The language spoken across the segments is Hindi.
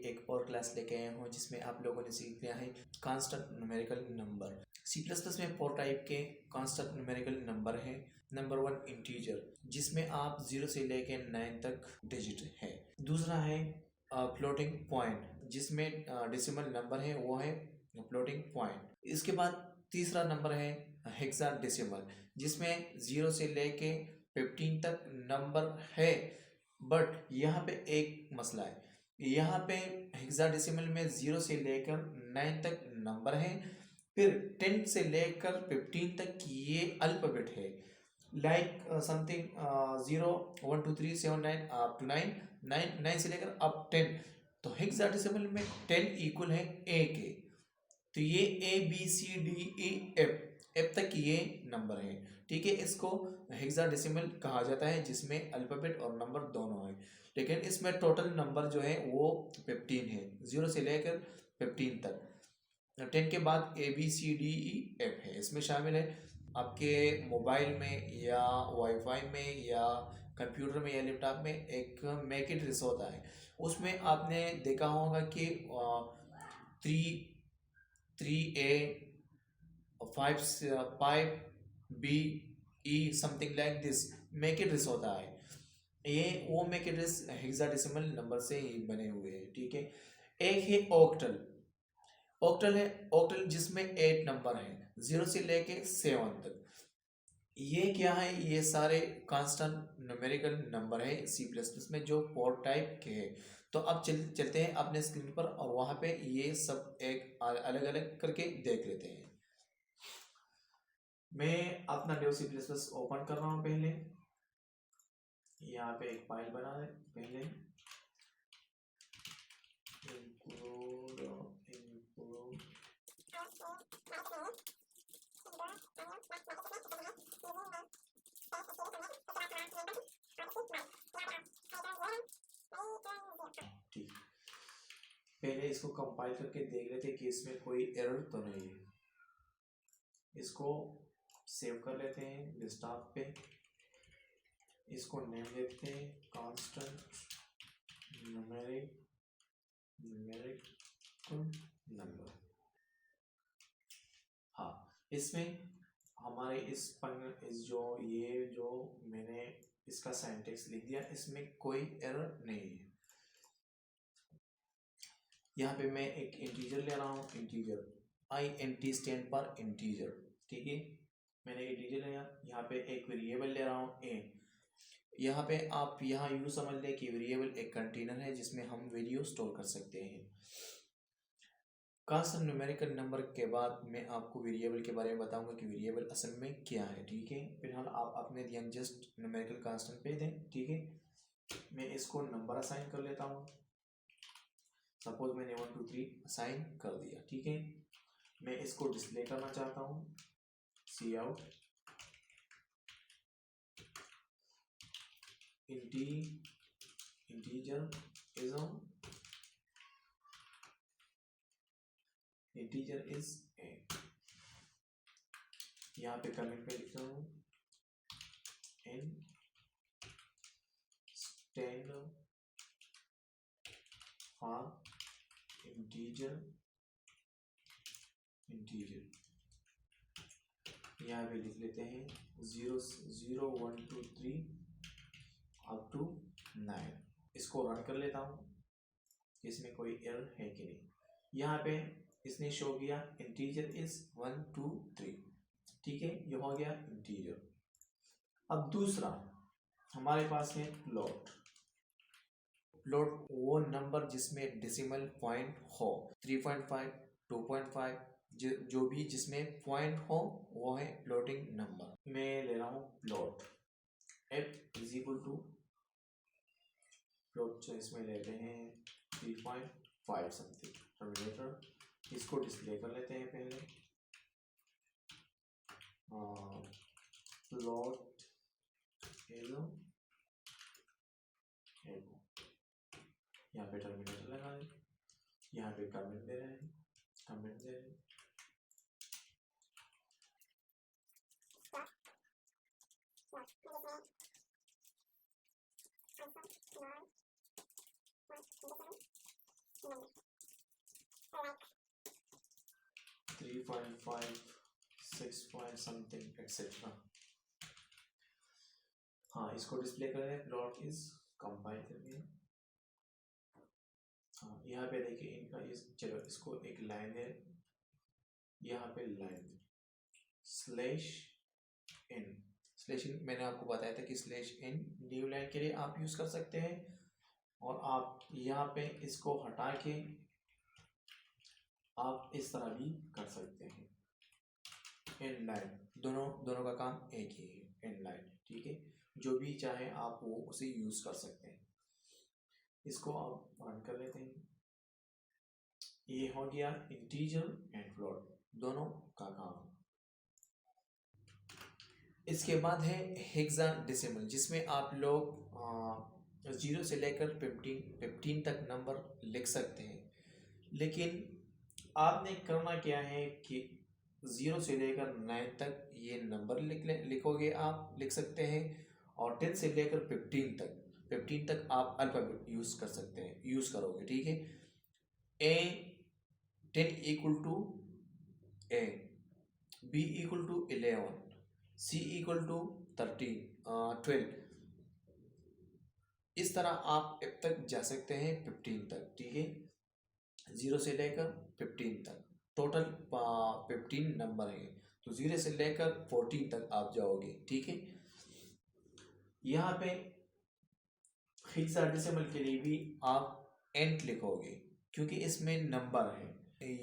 एक और क्लास लेके आया हूँ जिसमें आप लोगों ने सीख लिया है constant numerical number. C plus plus में 4 टाइप के कांस्टेंट न्यूमेरिकल नंबर हैं। नंबर 1 इंटीजर, जिसमें आप 0 से लेके 9 तक डिजिट है। दूसरा है फ्लोटिंग पॉइंट, जिसमें डेसिमल नंबर है वो है फ्लोटिंग पॉइंट। इसके बाद तीसरा नंबर है हेक्साडेसिमल, जिसमें 0 से लेके 15 तक नंबर है। बट यहाँ पे एक मसला है, यहाँ पे हेक्साडेसिमल में 0 से लेकर 9 तक नंबर है, फिर 10 से लेकर 15 तक ये अल्फाबेट है। लाइक समथिंग 0 1 2 3 7 9 अप टू 9 से लेकर अप 10। तो हेक्साडेसिमल में 10 इक्वल है ए के। तो ये A B C D E F तक ये नंबर है। ठीक है, इसको हेक्साडेसिमल कहा जाता है, जिसमें अल्फाबेट और नंबर दोनों है। लेकिन इसमें टोटल नंबर जो है वो 15 है, 0 से लेकर 15 तक। 10 के बाद A B C D E F है, इसमें शामिल है। आपके मोबाइल में या वाईफाई में या कंप्यूटर में या लैपटॉप में एक मेक इट रिस होता है, उसमें आपने देखा होगा कि 3A 5B E something like this make it रिस होता है। ये वो मेक इट रिस हेक्साडेसिमल नंबर से ही बने हुए हैं। ठीक है, एक है ऑक्टल। ऑक्टल जिसमें 8 नंबर है, 0 से लेके 7 तक। ये क्या है, ये सारे कांस्टेंट न्यूमेरिकल नंबर है सी प्लस प्लस में, जो 4 टाइप के हैं। तो अब चलते हैं अपने स्क्रीन पर और वहां पे ये सब एक अलग अलग करके देख लेते हैं। मैं अपना new C plus plus open कर रहा हूँ। पहले यहाँ पे एक फाइल बना है, पहले ठीक, पहले इसको कंपाइल करके देख लेते कि इसमें कोई एरर तो नहीं है। इसको सेव कर लेते हैं डेस्कटॉप पे। इसको नेम देते हैं कांस्टेंट न्यूमेरिक नंबर। हाँ, इसमें हमारे इस जो मैंने इसका सिंटैक्स लिख दिया, इसमें कोई एरर नहीं है। यहाँ पे मैं एक इंटीजर ले रहा हूँ, इंटीजर INT स्टैंड पर इंटीजर। ठीक है, मैंने इंटीजर लिया। यहाँ पे एक वेरिएबल ले रहा हूँ ए। यहाँ पे आप यहाँ यूँ समझ लें कि वेरिएबल एक कंटेनर है जिसमें हम वैल्यू स्टोर कर सकते हैं। कांस्टेंट न्यूमेरिकल नंबर के बाद मैं आपको वेरिएबल के बारे में बताऊंगा कि वेरिएबल असल में क्या है। ठीक है, फिलहाल आप अपने ध्यान जस्ट न्यूमेरिकल कांस्टेंट पे दें। ठीक है, मैं इसको नंबर असाइन कर लेता हूँ। सपोज मैंने 1 2 3 असाइन कर दिया। ठीक है, मैं इसको डिस्प्ले करना चाहता हूँ। सी आउट इंटीजर इज ए। यहाँ पे कमेंट पे लिख रहा हूँ इन स्टैंड फॉर इंटीजर। यहाँ पे लिख लेते हैं 0 0 1 2 3 अप टू 9। इसको रन कर लेता हूँ, इसमें कोई एरर है कि नहीं। यहाँ पे इसने शो किया इंटीजर इज 1 2 3। ठीक है, ये हो गया इंटीजर। अब दूसरा हमारे पास है फ्लोट। फ्लोट वो नंबर जिसमें डेसिमल पॉइंट हो, 3.5 2.5 जो भी जिसमें पॉइंट हो वो है फ्लोटिंग नंबर। मैं ले रहा हूँ float f is equal to float, जो इसमें लेते हैं 3.5 समथिंग टर्मिनेटर। इसको डिस्प्ले कर लेते हैं पहले। फ्लोट यहाँ पे टर्मिनेटर लगा दें। यहाँ पे कमेंट दे रहे हैं, 3.5 6 पॉइंट समथिंग एक्सेट्रा। हाँ, इसको डिस्प्ले करें, प्लॉट इज कंपाइल करके। हाँ, यहाँ पे देखिए इनका इस, चलो इसको एक लाइन है, यहाँ पे लाइन स्लैश इन मैंने आपको बताया था कि स्लैश इन न्यू लाइन के लिए आप यूज कर सकते हैं, और आप यहाँ पे इसको हटा के आप इस तरह भी कर सकते हैं। इन लाइन दोनों का काम एक ही है, इन लाइन, ठीक है। जो भी चाहे आप वो उसे यूज कर सकते हैं। इसको आप रन कर लेते हैं। ये हो गया इंटीजर एंड फ्लोट दोनों का काम। इसके बाद है हेक्साडेसिमल, जिसमें आप लोग 0 से लेकर 15 तक नंबर लिख सकते हैं। लेकिन आपने करना क्या है कि 0 से लेकर 9 तक ये नंबर लिखोगे, आप लिख सकते हैं। और 10 से लेकर 15 तक आप अल्फ़ाबेट यूज़ कर सकते हैं, यूज़ करोगे, ठीक है। A 10 equal to A, B equal to 11, C equal to 12। इस तरह आप अब तक जा सकते हैं 15 तक, ठीक है। 0 से लेकर 15 तक टोटल 15 नंबर है, तो 0 से लेकर 14 तक आप जाओगे, ठीक है। यहाँ पे हेक्साडेसिमल के लिए भी आप एंट लिखोगे, क्योंकि इसमें नंबर है,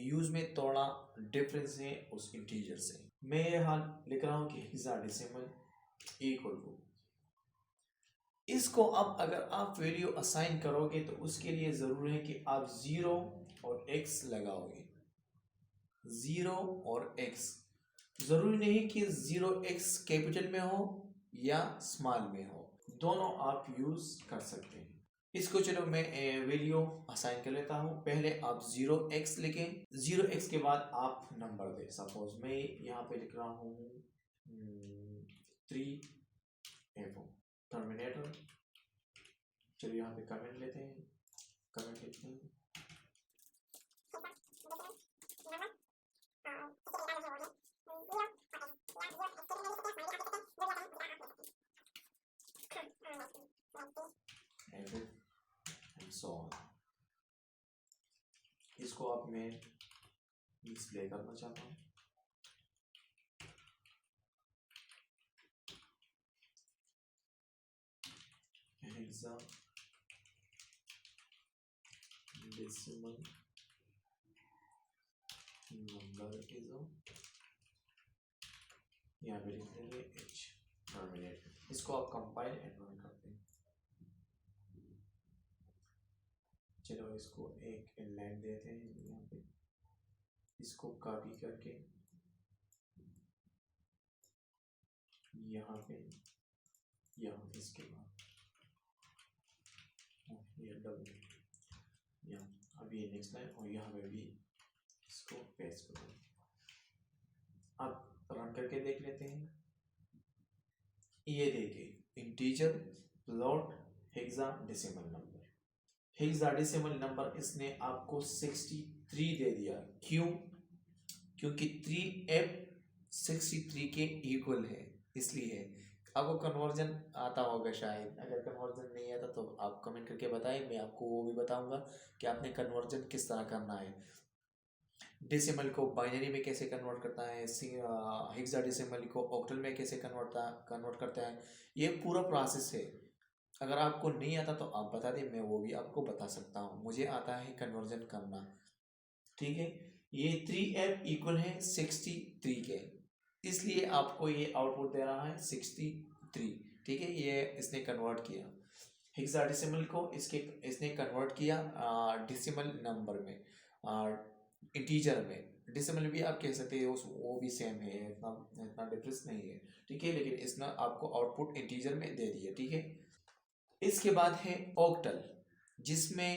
यूज में थोड़ा डिफरेंस है उस इंटीजर से। मैं यहाँ लिख रहा हूँ कि हेक्साडेसिमल इक्वल टू, इसको अब अगर आप वैल्यू असाइन करोगे तो उसके लिए ज़रूरी है कि आप 0 और x लगाओगे। 0 और x, ज़रूरी नहीं कि 0x कैपिटल में हो या स्मॉल में हो, दोनों आप यूज़ कर सकते हैं। इसको चलो मैं वैल्यू असाइन कर लेता हूँ। पहले आप 0x लिखें, 0x के बाद आप नंबर दें। सपोज मैं यहाँ पे लिख रहा हूँ 3 टर्मिनेटर। चलो यहाँ पे कमेंट लेते हैं, कमेंट लिखते हैं। इसको अब मैं डिस्प्ले करना चाहता हूँ। हेक्साडेसिमल नंबर इज, यहाँ पे लिख देंगे h टर्मिनेट। इसको आप कंपाइल एंड रन करते हैं। चलो इसको एक इनलाइन देते हैं यहाँ पे, इसको कॉपी करके यहाँ पे, यहाँ इसके बाद ये डबल, यहाँ अब ये नेक्स्ट लाइन, और यहाँ पे भी इसको पेस्ट करो। अब रन करके देख लेते हैं। ये देखिए integer, plot, hexadecimal number. Hexadecimal number इसने आपको 63 दे दिया। क्यों? क्योंकि 3f 63 के इक्वल है, इसलिए। आपको कन्वर्जन आता होगा शायद, अगर कन्वर्जन नहीं आता तो आप कमेंट करके बताएं, मैं आपको वो भी बताऊंगा कि आपने कन्वर्जन किस तरह करना है। डेसिमल को बाइनरी में कैसे कन्वर्ट करता है, हेक्साडेसिमल को ऑक्टल में कैसे कन्वर्ट करता है, ये पूरा प्रोसेस है। अगर आपको नहीं आता तो आप बता दें, मैं वो भी आपको बता सकता हूँ। मुझे आता है कन्वर्जन करना, ठीक है। ये 3f इक्वल है 63 के, इसलिए आपको ये आउटपुट दे रहा है 63, ठीक है। ये इसने कन्वर्ट किया हेक्साडेसिमल को, इसने कन्वर्ट किया डेसिमल नंबर में, इंटीजर में। डेसिमल भी आप कह सकते हो, वो भी सेम है, इतना डिफरेंस नहीं है, ठीक है। लेकिन इसने आपको आउटपुट इंटीजर में दे दिया, ठीक है। इसके बाद है ऑक्टल, जिसमें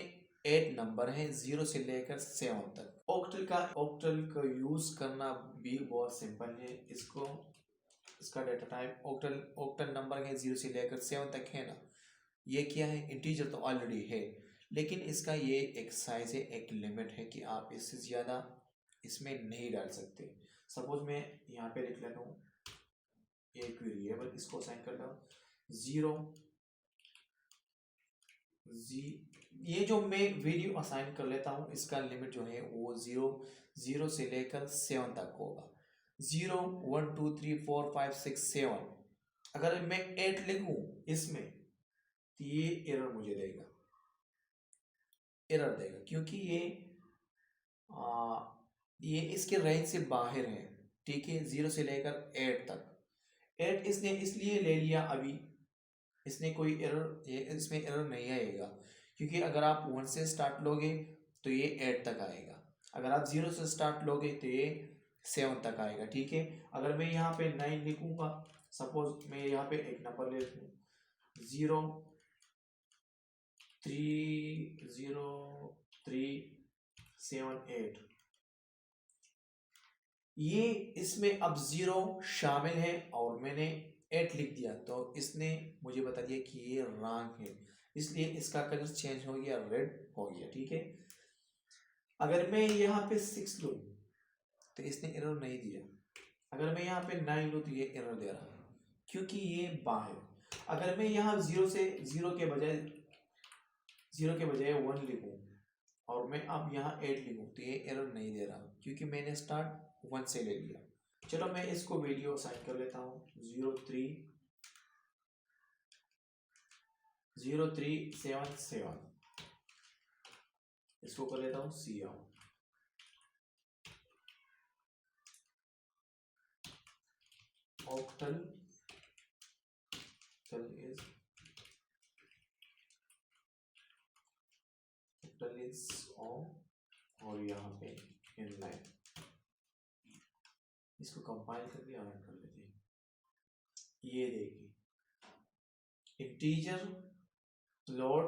8 नंबर है 0 से लेकर 7 तक। ऑक्टल का यूज करना भी बहुत सिंपल है। इसका डेटा टाइप ऑक्टल नंबर है 0 से लेकर 7 तक है ना। ये क्या है, इंटीजर तो ऑलरेडी है, लेकिन इसका ये एक साइज है, एक लिमिट है कि आप इससे ज़्यादा इसमें नहीं डाल सकते। सपोज मैं यहाँ पे लिख लेता हूँ एक वेरिएबल, इसको असाइन करता हूँ 0 ये जो मैं वैल्यू असाइन कर लेता हूँ इसका लिमिट जो है वो 0 से लेकर 7 तक होगा। 0 1 2 3 4 5 6 7, अगर मैं 8 लिखूं इसमें तो ये एरर मुझे देगा, एरर देगा क्योंकि ये इसके रेंज से बाहर है। ठीक है, 0 से लेकर 8 तक। 8 इसने इसलिए ले लिया अभी, इसने कोई एरर, ये इसमें एरर नहीं आएगा क्योंकि अगर आप 1 से स्टार्ट लोगे तो ये 8 तक आएगा, अगर आप 0 से स्टार्ट लोगे तो ये 7 तक आएगा। ठीक है, अगर मैं यहाँ पे 9 लिखूंगा, सपोज मैं यहाँ पे एक नंबर ले लूँ 0 3 0 3 7 8, ये इसमें अब 0 शामिल है और मैंने 8 लिख दिया तो इसने मुझे बता दिया कि ये रॉन्ग है, इसलिए इसका कलर चेंज हो गया, रेड हो गया। ठीक है, अगर मैं यहाँ पे 6 लूँ तो इसने एरर नहीं दिया, अगर मैं यहाँ पे 9 लूँ तो ये एरर दे रहा है क्योंकि ये बाहर। अगर मैं यहाँ 0 के बजाय 1 लिखूँ और मैं अब यहाँ 8 लिखूँ तो ये एरर नहीं दे रहा क्योंकि मैंने स्टार्ट 1 से ले लिया। चलो मैं इसको वैल्यू असाइन कर लेता हूँ 0 3 0 3 7 7, इसको कर लेता हूँ सी आउट। octal is on और यहाँ पे inline, इसको कंपाइल करके रन कर लेते हैं। ये देखिए इंटीजर फ्लोट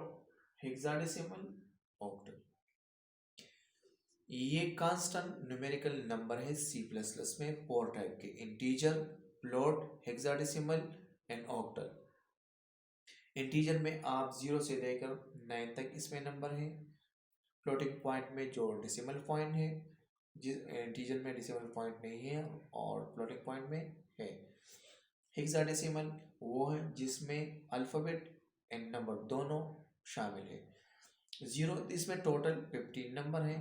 हेक्साडेसिमल ऑक्टल, ये कांस्टेंट न्यूमेरिकल नंबर है सी प्लस प्लस में 4 टाइप के, integer float hexadecimal and octal. Integer में आप 0 से लेकर 9 तक इसमें नंबर है, फ्लोटिंग पॉइंट में जो डेसिमल पॉइंट है, जिस इंटीजर में डेसिमल पॉइंट नहीं है और फ्लोटिंग पॉइंट में है। हेक्साडेसिमल वो है जिसमें अल्फ़ाबेट एंड नंबर दोनों शामिल है। 0 इसमें टोटल 15 नंबर हैं,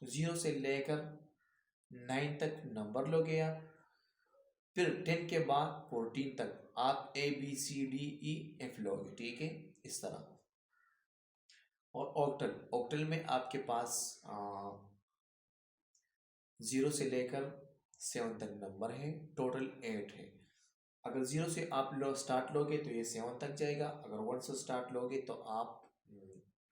0 से लेकर 9 तक नंबर लोगे आप, फिर 10 के बाद 14 तक आप ABCDEF लोगे। ठीक है, इस तरह। और ऑक्टल में आपके पास 0 से लेकर 7 तक नंबर है, टोटल 8 है। अगर 0 से आप स्टार्ट लोगे तो ये 7 तक जाएगा, अगर 1 से स्टार्ट लोगे तो आप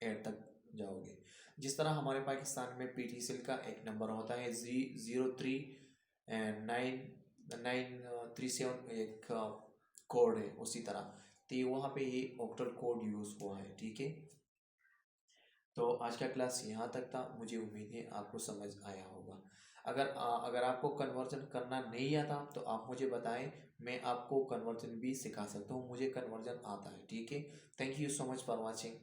8 तक जाओगे। जिस तरह हमारे पाकिस्तान में PTCL का एक नंबर होता है 03 937, एक कोड है उसी तरह, तो वहाँ पे ये ऑक्टल कोड यूज़ हुआ है। ठीक है, तो आज का क्लास यहाँ तक था, मुझे उम्मीद है आपको समझ आया होगा। अगर आपको कन्वर्जन करना नहीं आता तो आप मुझे बताएं, मैं आपको कन्वर्जन भी सिखा सकता हूँ, मुझे कन्वर्जन आता है। ठीक है, thank you so much for watching.